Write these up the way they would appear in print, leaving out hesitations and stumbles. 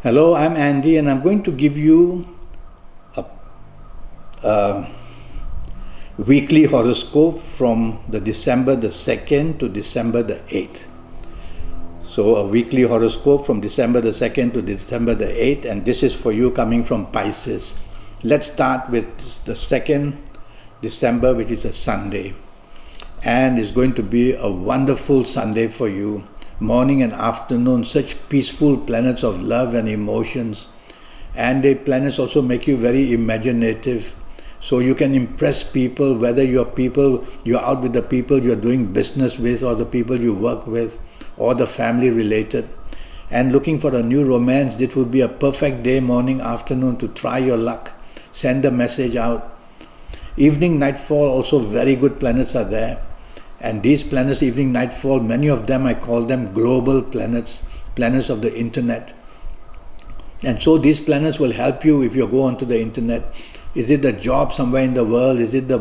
Hello, I'm Andy, and I'm going to give you a weekly horoscope from the December the 2nd to December the 8th. So a weekly horoscope from December the 2nd to December the 8th, and this is for you coming from Pisces. Let's start with the 2nd December, which is a Sunday. And it's going to be a wonderful Sunday for you. Morning and afternoon, such peaceful planets of love and emotions. And the planets also make you very imaginative. So you can impress people, whether you're out with the people you're doing business with, or the people you work with, or the family related. And looking for a new romance, this would be a perfect day, morning, afternoon, to try your luck. Send a message out. Evening, nightfall, also very good planets are there. And these planets, evening, nightfall, many of them, I call them global planets, planets of the internet. And so these planets will help you if you go onto the internet. Is it the job somewhere in the world? Is it the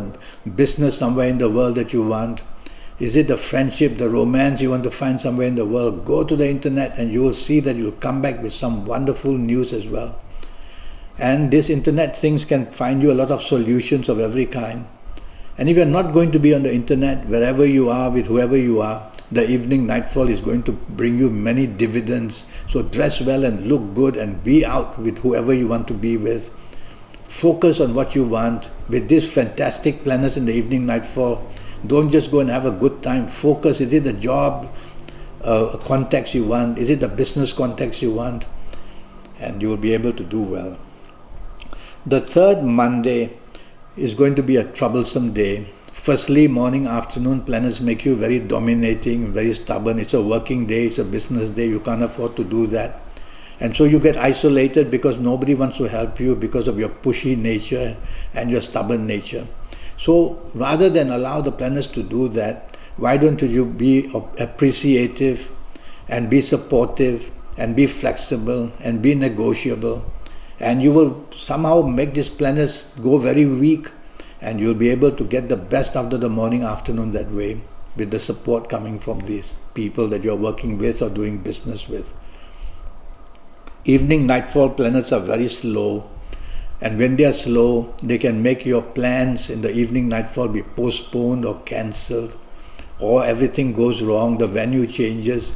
business somewhere in the world that you want? Is it the friendship, the romance you want to find somewhere in the world? Go to the internet and you will see that you'll come back with some wonderful news as well. And this internet things can find you a lot of solutions of every kind. And if you're not going to be on the internet, wherever you are, with whoever you are, the evening nightfall is going to bring you many dividends. So dress well and look good and be out with whoever you want to be with. Focus on what you want. With these fantastic planets in the evening nightfall, don't just go and have a good time. Focus. Is it the job context you want? Is it the business context you want? And you will be able to do well. The third Monday is going to be a troublesome day. Firstly, morning, afternoon, planets make you very dominating, very stubborn. It's a working day, it's a business day, you can't afford to do that. And so you get isolated because nobody wants to help you because of your pushy nature and your stubborn nature. So rather than allow the planets to do that, why don't you be appreciative and be supportive and be flexible and be negotiable? And you will somehow make these planets go very weak, and you'll be able to get the best out of the morning, afternoon that way, with the support coming from these people that you're working with or doing business with. Evening, nightfall planets are very slow, and when they are slow, they can make your plans in the evening, nightfall be postponed or cancelled, or everything goes wrong, the venue changes.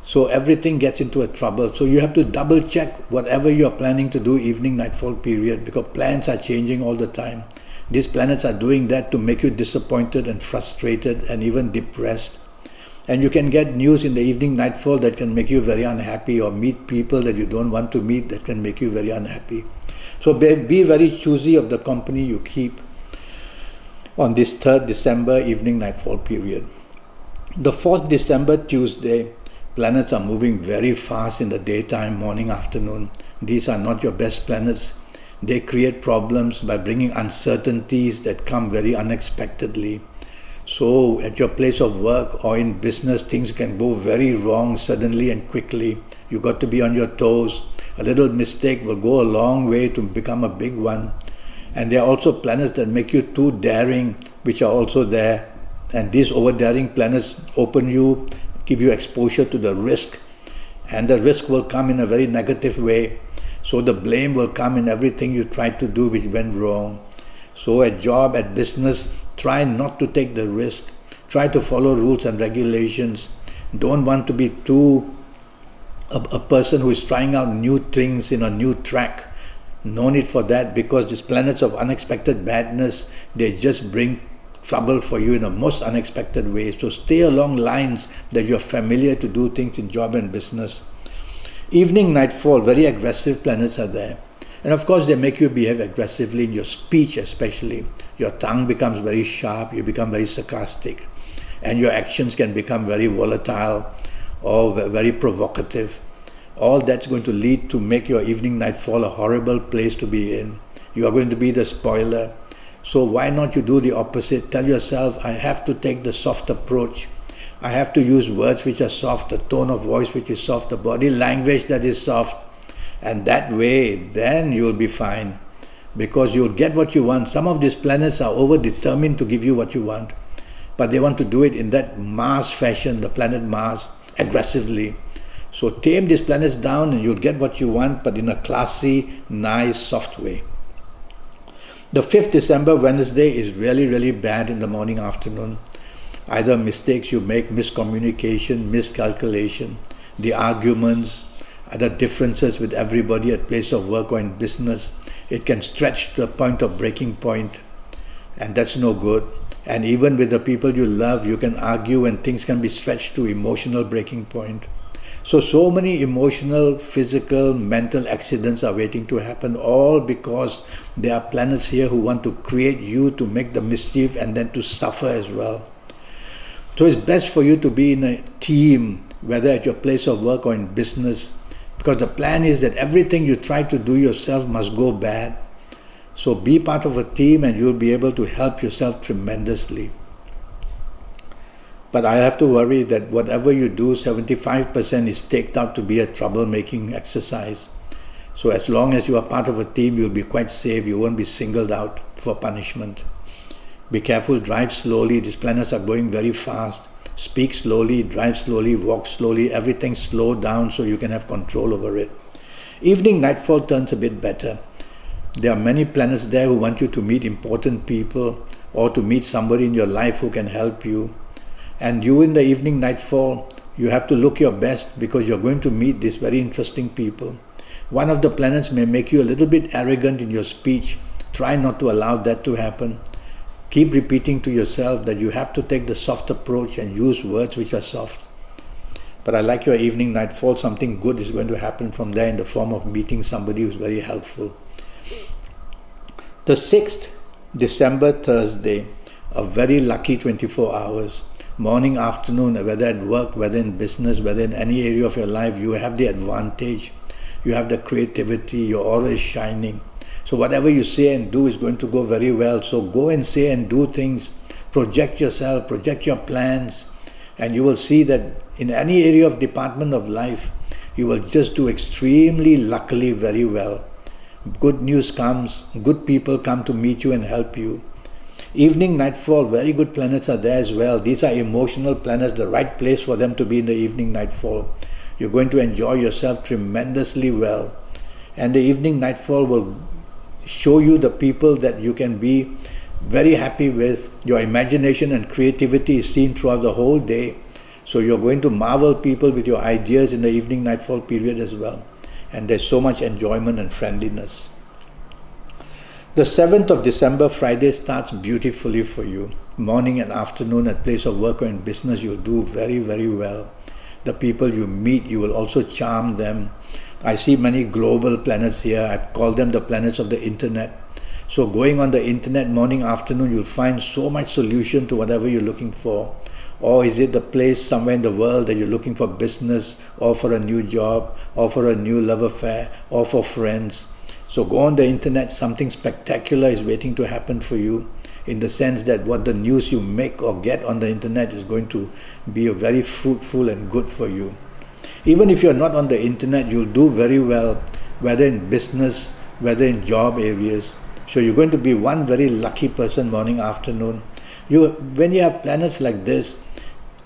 So everything gets into a trouble. So you have to double check whatever you're planning to do evening, nightfall period, because plans are changing all the time. These planets are doing that to make you disappointed and frustrated and even depressed. And you can get news in the evening, nightfall that can make you very unhappy, or meet people that you don't want to meet that can make you very unhappy. So be very choosy of the company you keep on this 3rd December evening, nightfall period. The 4th December, Tuesday, planets are moving very fast in the daytime, morning, afternoon. These are not your best planets. They create problems by bringing uncertainties that come very unexpectedly. So at your place of work or in business, things can go very wrong suddenly and quickly. You got to be on your toes. A little mistake will go a long way to become a big one. And there are also planets that make you too daring, which are also there. And these over-daring planets give you exposure to the risk, and the risk will come in a very negative way. So the blame will come in everything you tried to do which went wrong. So at job, at business, try not to take the risk. Try to follow rules and regulations. Don't want to be a person who is trying out new things in a new track. No need for that, because these planets of unexpected badness, they just bring trouble for you in a most unexpected way. So stay along lines that you're familiar to do things in job and business. Evening, nightfall, very aggressive planets are there. And of course, they make you behave aggressively in your speech especially. Your tongue becomes very sharp, you become very sarcastic, and your actions can become very volatile or very provocative. All that's going to lead to make your evening, nightfall a horrible place to be in. You are going to be the spoiler. So why not you do the opposite? Tell yourself, I have to take the soft approach. I have to use words which are soft, a tone of voice which is soft, a body language that is soft. And that way, then you'll be fine. Because you'll get what you want. Some of these planets are over-determined to give you what you want. But they want to do it in that Mars fashion, the planet Mars, aggressively. So tame these planets down and you'll get what you want, but in a classy, nice, soft way. The 5th December, Wednesday, is really, really bad in the morning, afternoon. Either mistakes you make, miscommunication, miscalculation, the arguments, the differences with everybody at place of work or in business. It can stretch to the point of breaking point, and that's no good. And even with the people you love, you can argue and things can be stretched to emotional breaking point. So many emotional, physical, mental accidents are waiting to happen, all because there are planets here who want to create you to make the mischief and then to suffer as well. So it's best for you to be in a team, whether at your place of work or in business, because the plan is that everything you try to do yourself must go bad. So be part of a team and you'll be able to help yourself tremendously. But I have to worry that whatever you do, 75% is staked out to be a troublemaking exercise. So as long as you are part of a team, you'll be quite safe. You won't be singled out for punishment. Be careful, drive slowly. These planets are going very fast. Speak slowly, drive slowly, walk slowly. Everything slow down so you can have control over it. Evening nightfall turns a bit better. There are many planets there who want you to meet important people or to meet somebody in your life who can help you. And you in the evening nightfall, you have to look your best because you're going to meet these very interesting people. One of the planets may make you a little bit arrogant in your speech. Try not to allow that to happen. Keep repeating to yourself that you have to take the soft approach and use words which are soft. But I like your evening nightfall. Something good is going to happen from there in the form of meeting somebody who's very helpful. The 6th December, Thursday, a very lucky 24 hours. Morning, afternoon, whether at work, whether in business, whether in any area of your life, you have the advantage. You have the creativity, your aura is shining. So whatever you say and do is going to go very well. So go and say and do things. Project yourself, project your plans, and you will see that in any area of department of life, you will just do extremely luckily very well. Good news comes, good people come to meet you and help you. Evening, nightfall, very good planets are there as well. These are emotional planets, the right place for them to be in the evening, nightfall. You're going to enjoy yourself tremendously well. And the evening, nightfall will show you the people that you can be very happy with. Your imagination and creativity is seen throughout the whole day. So you're going to marvel people with your ideas in the evening, nightfall period as well. And there's so much enjoyment and friendliness. The 7th of December, Friday, starts beautifully for you. Morning and afternoon at place of work or in business, you'll do very, very well. The people you meet, you will also charm them. I see many global planets here. I call them the planets of the internet. So going on the internet morning, afternoon, you'll find so much solution to whatever you're looking for. Or is it the place somewhere in the world that you're looking for business, or for a new job, or for a new love affair, or for friends? So go on the internet, something spectacular is waiting to happen for you, in the sense that what the news you make or get on the internet is going to be very fruitful and good for you. Even if you're not on the internet, you'll do very well, whether in business, whether in job areas. So you're going to be one very lucky person morning, afternoon. When you have planets like this,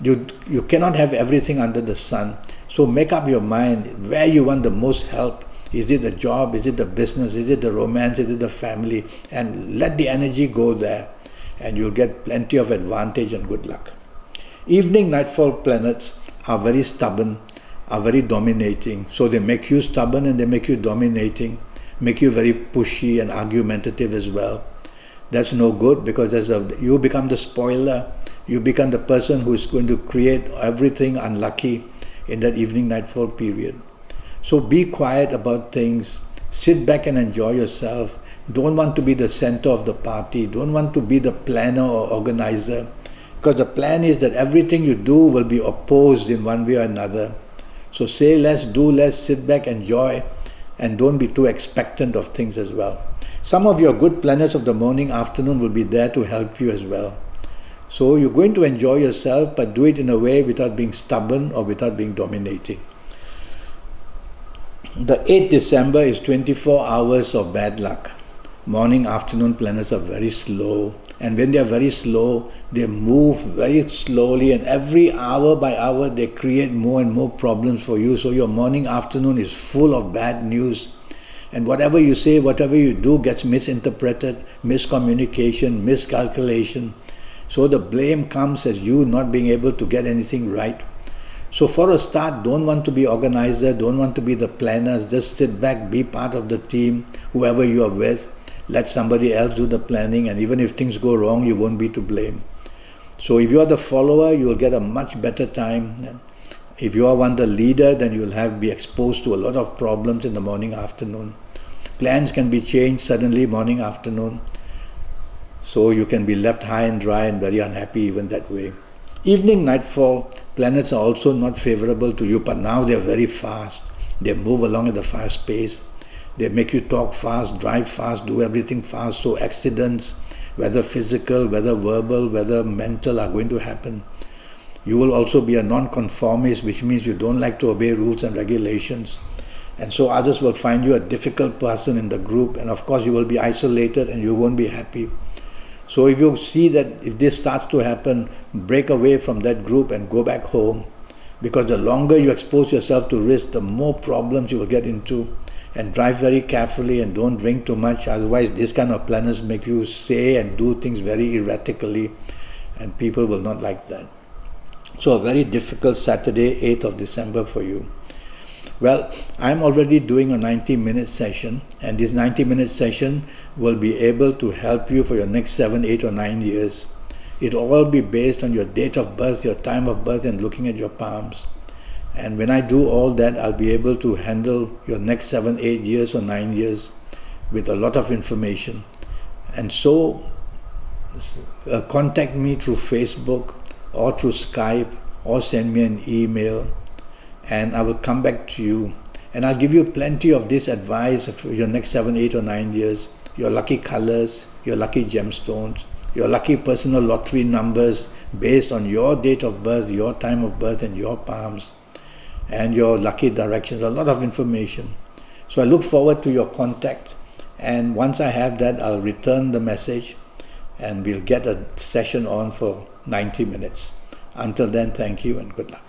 you cannot have everything under the sun. So make up your mind where you want the most help. Is it the job? Is it the business? Is it the romance? Is it the family? And let the energy go there, and you'll get plenty of advantage and good luck. Evening, nightfall planets are very stubborn, are very dominating. So they make you stubborn and they make you dominating, make you very pushy and argumentative as well. That's no good, because you become the spoiler. You become the person who is going to create everything unlucky in that evening, nightfall period. So be quiet about things, sit back and enjoy yourself. Don't want to be the center of the party, don't want to be the planner or organizer, because the plan is that everything you do will be opposed in one way or another. So say less, do less, sit back, enjoy, and don't be too expectant of things as well. Some of your good planets of the morning, afternoon will be there to help you as well. So you're going to enjoy yourself, but do it in a way without being stubborn or without being dominating. The 8th December is 24 hours of bad luck. Morning, afternoon planets are very slow, and when they are very slow, they move very slowly, and every hour by hour they create more and more problems for you. So your morning, afternoon is full of bad news, and whatever you say, whatever you do gets misinterpreted, miscommunication, miscalculation. So the blame comes as you not being able to get anything right. So for a start, don't want to be organizer, don't want to be the planners, just sit back, be part of the team, whoever you are with. Let somebody else do the planning, and even if things go wrong, you won't be to blame. So if you are the follower, you will get a much better time. If you are the leader, then you will be exposed to a lot of problems in the morning, afternoon. Plans can be changed suddenly morning, afternoon. So you can be left high and dry and very unhappy even that way. Evening, nightfall, planets are also not favorable to you, but now they are very fast. They move along at a fast pace. They make you talk fast, drive fast, do everything fast. So accidents, whether physical, whether verbal, whether mental, are going to happen. You will also be a non-conformist, which means you don't like to obey rules and regulations. And so others will find you a difficult person in the group, and of course you will be isolated and you won't be happy. So if you see that if this starts to happen, break away from that group and go back home, because the longer you expose yourself to risk, the more problems you will get into. And drive very carefully and don't drink too much, otherwise this kind of planets make you say and do things very erratically, and people will not like that. So a very difficult Saturday, 8th of December for you. Well, I'm already doing a 90-minute session, and this 90-minute session will be able to help you for your next 7, 8 or 9 years. It will all be based on your date of birth, your time of birth, and looking at your palms. And when I do all that, I'll be able to handle your next 7, 8 years or 9 years with a lot of information. And so contact me through Facebook or through Skype, or send me an email, and I will come back to you. And I'll give you plenty of this advice for your next 7, 8 or 9 years, your lucky colors, your lucky gemstones, your lucky personal lottery numbers based on your date of birth, your time of birth, and your palms, and your lucky directions, a lot of information. So I look forward to your contact, and once I have that, I'll return the message and we'll get a session on for 90 minutes. Until then, thank you and good luck.